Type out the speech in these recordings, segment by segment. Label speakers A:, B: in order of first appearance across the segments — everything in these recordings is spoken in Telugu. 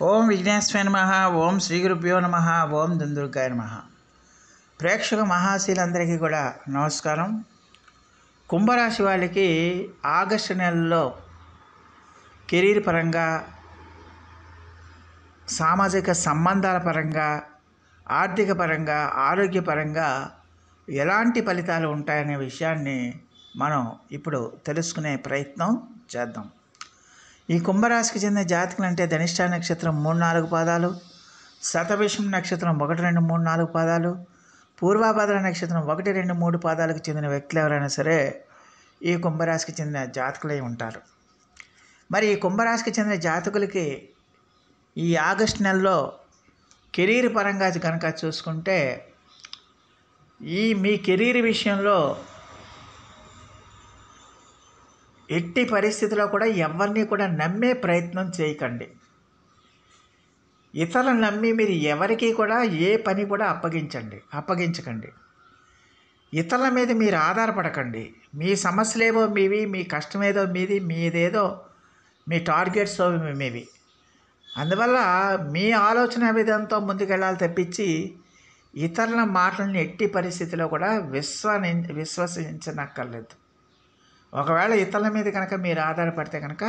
A: ఓం విఘ్నేశ్వరాయ నమః. ఓం శ్రీ గురుభ్యో నమః. ఓం దుందుర్గాయ నమః. ప్రేక్షక మహాశీలందరికీ కూడా నమస్కారం. కుంభరాశి వాళ్ళకి ఆగస్టు నెలలో కెరీర్ పరంగా, సామాజిక సంబంధాల పరంగా, ఆర్థిక పరంగా, ఆరోగ్యపరంగా ఎలాంటి ఫలితాలు ఉంటాయనే విషయాన్ని మనం ఇప్పుడు తెలుసుకునే ప్రయత్నం చేద్దాం. ఈ కుంభరాశికి చెందిన జాతకులు అంటే ధనిష్ట నక్షత్రం 3-4 పాదాలు, శతభిషం నక్షత్రం 1-2-3-4 పాదాలు, పూర్వాభాద్ర నక్షత్రం 1-2-3 పాదాలకు చెందిన వ్యక్తులు ఎవరైనా సరే ఈ కుంభరాశికి చెందిన జాతకులై ఉంటారు. మరి ఈ కుంభరాశికి చెందిన జాతకులకి ఈ ఆగస్టు నెలలో కెరీర్ పరంగా కనుక చూసుకుంటే మీ కెరీర్ విషయంలో ఎట్టి పరిస్థితిలో కూడా ఎవరిని కూడా నమ్మే ప్రయత్నం చేయకండి. ఇతరులను నమ్మి మీరు ఎవరికి కూడా ఏ పని కూడా అప్పగించకండి. ఇతరుల మీద మీరు ఆధారపడకండి. మీ సమస్యలేవో మీవి, మీ కష్టమేదో మీది, మీదేదో మీ టార్గెట్స్ మీవి. అందువల్ల మీ ఆలోచన విధానంతో ముందుకెళ్ళాలి తప్పించి ఇతరుల మాటలను ఎట్టి పరిస్థితిలో కూడా విశ్వసించనక్కర్లేదు. ఒకవేళ ఇతరుల మీద కనుక మీరు ఆధారపడితే కనుక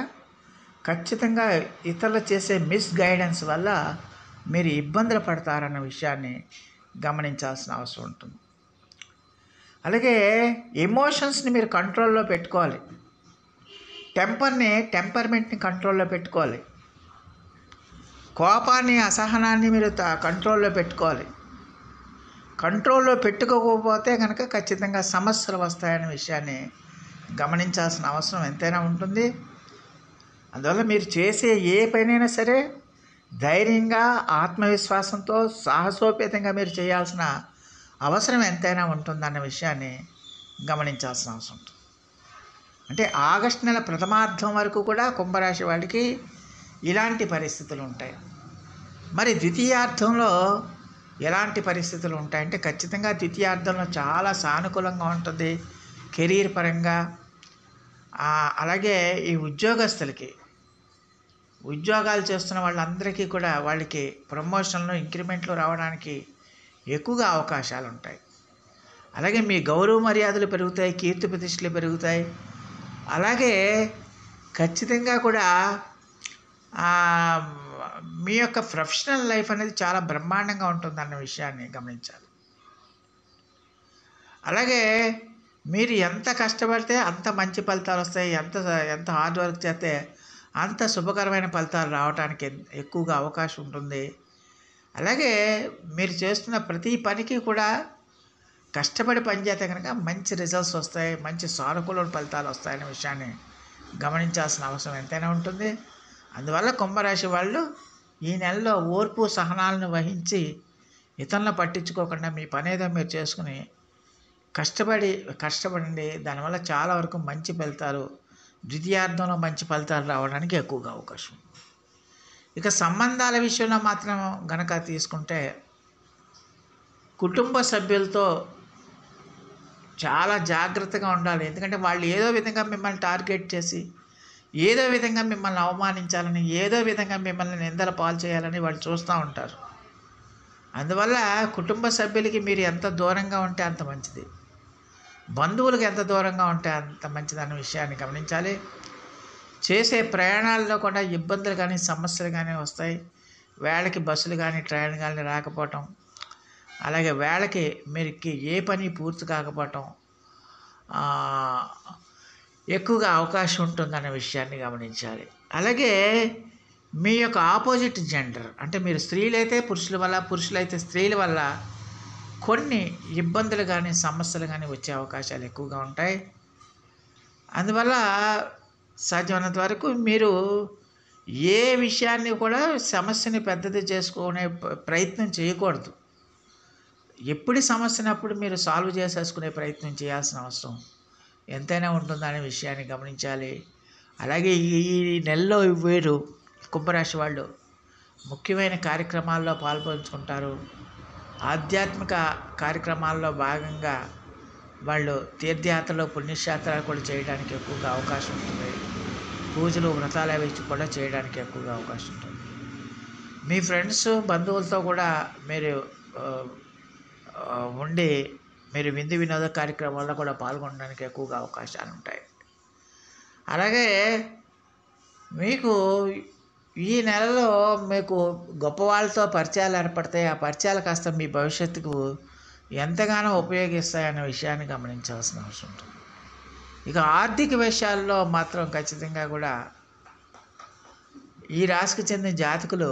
A: ఖచ్చితంగా ఇతరులు చేసే మిస్గైడెన్స్ వల్ల మీరు ఇబ్బందులు పడతారన్న విషయాన్ని గమనించాల్సిన అవసరం ఉంటుంది. అలాగే ఎమోషన్స్ని మీరు కంట్రోల్లో పెట్టుకోవాలి. టెంపర్మెంట్ని కంట్రోల్లో పెట్టుకోవాలి. కోపాన్ని, అసహనాన్ని మీరు కంట్రోల్లో పెట్టుకోవాలి. కంట్రోల్లో పెట్టుకోకపోతే కనుక ఖచ్చితంగా సమస్యలు వస్తాయనే విషయాన్ని గమనించాల్సిన అవసరం ఎంతైనా ఉంటుంది. అందువల్ల మీరు చేసే ఏ పనైనా సరే ధైర్యంగా, ఆత్మవిశ్వాసంతో, సాహసోపేతంగా మీరు చేయాల్సిన అవసరం ఎంతైనా ఉంటుందన్న విషయాన్ని గమనించాల్సిన అవసరం ఉంటుంది. అంటే ఆగస్టు నెల ప్రథమార్థం వరకు కూడా కుంభరాశి వాళ్ళకి ఇలాంటి పరిస్థితులు ఉంటాయి. మరి ద్వితీయార్థంలో ఎలాంటి పరిస్థితులు ఉంటాయంటే ఖచ్చితంగా ద్వితీయార్థంలో చాలా సానుకూలంగా ఉంటుంది కెరీర్ పరంగా. అలాగే ఈ ఉద్యోగస్తులకి, ఉద్యోగాలు చేస్తున్న వాళ్ళందరికీ కూడా వాళ్ళకి ప్రమోషన్లు, ఇంక్రిమెంట్లు రావడానికి ఎక్కువగా అవకాశాలు ఉంటాయి. అలాగే మీ గౌరవ మర్యాదలు పెరుగుతాయి, కీర్తి ప్రతిష్టలు పెరుగుతాయి. అలాగే ఖచ్చితంగా కూడా మీ యొక్క ప్రొఫెషనల్ లైఫ్ అనేది చాలా బ్రహ్మాండంగా ఉంటుందన్న విషయాన్ని గమనించాలి. అలాగే మీరు ఎంత కష్టపడితే అంత మంచి ఫలితాలు వస్తాయి. ఎంత హార్డ్ వర్క్ చేస్తే అంత శుభకరమైన ఫలితాలు రావడానికి ఎక్కువగా అవకాశం ఉంటుంది. అలాగే మీరు చేస్తున్న ప్రతి పనికి కూడా కష్టపడి పనిచేస్తే కనుక మంచి రిజల్ట్స్ వస్తాయి, మంచి సానుకూల ఫలితాలు వస్తాయనే విషయాన్ని గమనించాల్సిన అవసరం ఎంతైనా ఉంటుంది. అందువల్ల కుంభరాశి వాళ్ళు ఈ నెలలో ఓర్పు, సహనాలను వహించి ఇతరులను పట్టించుకోకుండా మీ పనేదో మీరు చేసుకుని కష్టపడండి. దానివల్ల చాలా వరకు మంచి ఫలితాలు, ద్వితీయార్థంలో మంచి ఫలితాలు రావడానికి ఎక్కువగా అవకాశం. ఇక సంబంధాల విషయంలో మాత్రం గనక తీసుకుంటే కుటుంబ సభ్యులతో చాలా జాగ్రత్తగా ఉండాలి. ఎందుకంటే వాళ్ళు ఏదో విధంగా మిమ్మల్ని టార్గెట్ చేసి, ఏదో విధంగా మిమ్మల్ని అవమానించాలని, ఏదో విధంగా మిమ్మల్ని నిందల పాలు చేయాలని వాళ్ళు చూస్తూ ఉంటారు. అందువల్ల కుటుంబ సభ్యులకి మీరు ఎంత దూరంగా ఉంటే అంత మంచిది. బంధువులకు ఎంత దూరంగా ఉంటే అంత మంచిది అన్న విషయాన్ని గమనించాలి. చేసే ప్రయాణాల్లో కూడా ఇబ్బందులు కానీ, సమస్యలు కానీ వస్తాయి. వేళకి బస్సులు కానీ, ట్రైన్ కానీ రాకపోవటం, అలాగే వేళకి మీకు ఏ పని పూర్తి కాకపోవటం ఎక్కువగా అవకాశం ఉంటుందన్న విషయాన్ని గమనించాలి. అలాగే మీ యొక్క ఆపోజిట్ జెండర్ అంటే మీరు స్త్రీలైతే పురుషుల వల్ల, పురుషులైతే స్త్రీల వల్ల కొన్ని ఇబ్బందులు కానీ, సమస్యలు కానీ వచ్చే అవకాశాలు ఎక్కువగా ఉంటాయి. అందువల్ల సాధ్యమైనంత వరకు మీరు ఏ విషయాన్ని కూడా సమస్యని పెద్దది చేసుకునే ప్రయత్నం చేయకూడదు. ఎప్పుడు సమస్యనప్పుడు మీరు సాల్వ్ చేసేసుకునే ప్రయత్నం చేయాల్సిన అవసరం ఎంతైనా ఉంటుందనే విషయాన్ని గమనించాలి. అలాగే ఈ నెలలో వీరు కుంభరాశి వాళ్ళు ముఖ్యమైన కార్యక్రమాల్లో పాల్పంచుకుంటారు. ఆధ్యాత్మిక కార్యక్రమాల్లో భాగంగా వాళ్ళు తీర్థయాత్రలు, పుణ్యక్షేత్రాలు కూడా చేయడానికి ఎక్కువగా అవకాశం ఉంటుంది. పూజలు, వ్రతాలు అవి కూడా చేయడానికి ఎక్కువగా అవకాశం ఉంటుంది. మీ ఫ్రెండ్స్ బంధువులతో కూడా మీరు ఆ, ఉండి మీరు విందు వినోద కార్యక్రమాల్లో కూడా పాల్గొనడానికి ఎక్కువగా అవకాశాలు ఉంటాయి. అలాగే మీకు ఈ నెలలో మీకు గొప్ప వాళ్ళతో పరిచయాలు ఏర్పడతాయి. ఆ పరిచయాలు కాస్త మీ భవిష్యత్తుకు ఎంతగానో ఉపయోగిస్తాయనే విషయాన్ని గమనించాల్సిన అవసరం ఉంటుంది. ఇక ఆర్థిక విషయాల్లో మాత్రం ఖచ్చితంగా కూడా ఈ రాశికి చెందిన జాతకులు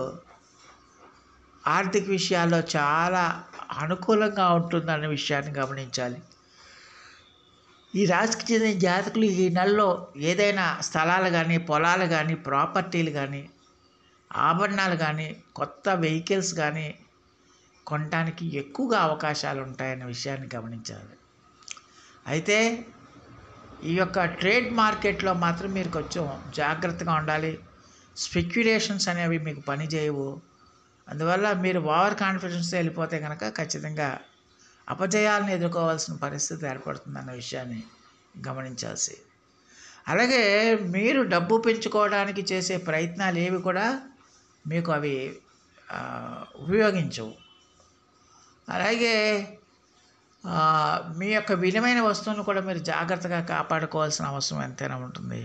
A: ఆర్థిక విషయాల్లో చాలా అనుకూలంగా ఉంటుందన్న విషయాన్ని గమనించాలి. ఈ రాశికి చెందిన జాతకులు ఈ నెలలో ఏదైనా స్థలాలు కానీ, పొలాలు కానీ, ప్రాపర్టీలు కానీ, ఆభరణాలు కానీ, కొత్త వెహికల్స్ కానీ కొనడానికి ఎక్కువగా అవకాశాలు ఉంటాయన్న విషయాన్ని గమనించాలి. అయితే ఈ యొక్క ట్రేడ్ మార్కెట్లో మాత్రం మీరు కొంచెం జాగ్రత్తగా ఉండాలి. స్పెక్యులేషన్స్ అనేవి మీకు పని చేయవు. అందువల్ల మీరు ఓవర్ కాన్ఫిడెన్స్ వెళ్ళిపోతే కనుక ఖచ్చితంగా అపజయాలను ఎదుర్కోవాల్సిన పరిస్థితి ఏర్పడుతుందన్న విషయాన్ని గమనించాల్సి. అలాగే మీరు డబ్బు పెంచుకోవడానికి చేసే ప్రయత్నాలు ఏవి కూడా మీకు అవి ఉపయోగించవు. అలాగే మీ యొక్క విలువైన వస్తువులను కూడా మీరు జాగ్రత్తగా కాపాడుకోవాల్సిన అవసరం ఎంతైనా ఉంటుంది.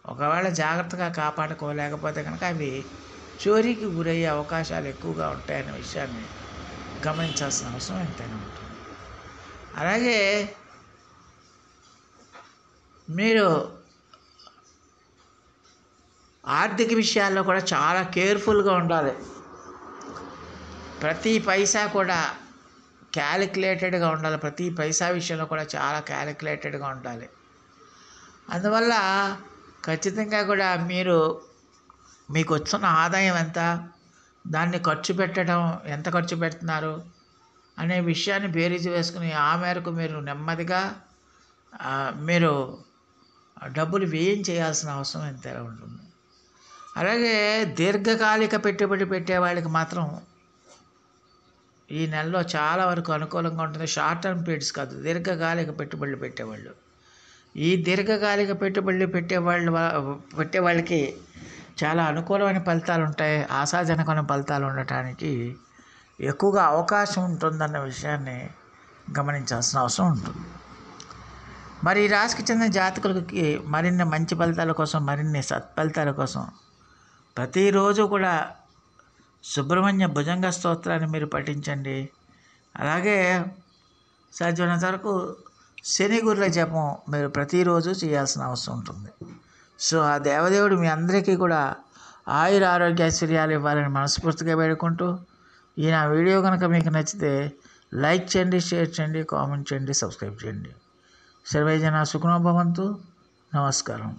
A: ఒకవేళ జాగ్రత్తగా కాపాడుకోలేకపోతే కనుక అవి చోరీకి గురయ్యే అవకాశాలు ఎక్కువగా ఉంటాయనే విషయాన్ని గమనించాల్సిన అవసరం ఎంతైనా ఉంటుంది. అలాగే మీరు ఆర్థిక విషయాల్లో కూడా చాలా కేర్ఫుల్గా ఉండాలి. ప్రతి పైసా కూడా క్యాలిక్యులేటెడ్గా ఉండాలి. ప్రతి పైసా విషయంలో కూడా చాలా క్యాలిక్యులేటెడ్గా ఉండాలి. అందువల్ల ఖచ్చితంగా కూడా మీకు వచ్చిన ఆదాయం ఎంత, దాన్ని ఖర్చు పెట్టడం ఎంత ఖర్చు పెడుతున్నారు అనే విషయాన్ని బేరీజు వేసుకుని ఆ మేరకు మీరు నెమ్మదిగా మీరు డబ్బులు వ్యయం చేయాల్సిన అవసరం ఎంతైనా ఉంటుంది. అలాగే దీర్ఘకాలిక పెట్టుబడి పెట్టే వాళ్ళకి మాత్రం ఈ నెలలో చాలా వరకు అనుకూలంగా ఉంటుంది. షార్ట్ టర్మ్ పీరియడ్స్ కాదు, దీర్ఘకాలిక పెట్టుబడులు పెట్టేవాళ్ళు. ఈ దీర్ఘకాలిక పెట్టుబడులు పెట్టే వాళ్ళకి చాలా అనుకూలమైన ఫలితాలు ఉంటాయి. ఆశాజనకమైన ఫలితాలు ఉండటానికి ఎక్కువగా అవకాశం ఉంటుందన్న విషయాన్ని గమనించాల్సిన అవసరం ఉంటుంది. మరి ఈ రాశికి చెందిన జాతకులకి మరిన్ని మంచి ఫలితాల కోసం, మరిన్ని సత్ఫలితాల కోసం ప్రతిరోజు కూడా సుబ్రహ్మణ్య భుజంగ స్తోత్రాన్ని మీరు పఠించండి. అలాగే సాధ్యమైనంత వరకు శని గురుల జపం మీరు ప్రతిరోజు చేయాల్సిన అవసరం ఉంటుంది. సో ఆ దేవదేవుడు మీ అందరికీ కూడా ఆయుర ఆరోగ్య ఐశ్వర్యాలు ఇవ్వాలని మనస్ఫూర్తిగా వేడుకుంటూ, ఈ నా వీడియో కనుక మీకు నచ్చితే లైక్ చేయండి, షేర్ చేయండి, కామెంట్ చేయండి, సబ్స్క్రైబ్ చేయండి. సర్వే జనా సుఖినో భవంతు. నమస్కారం.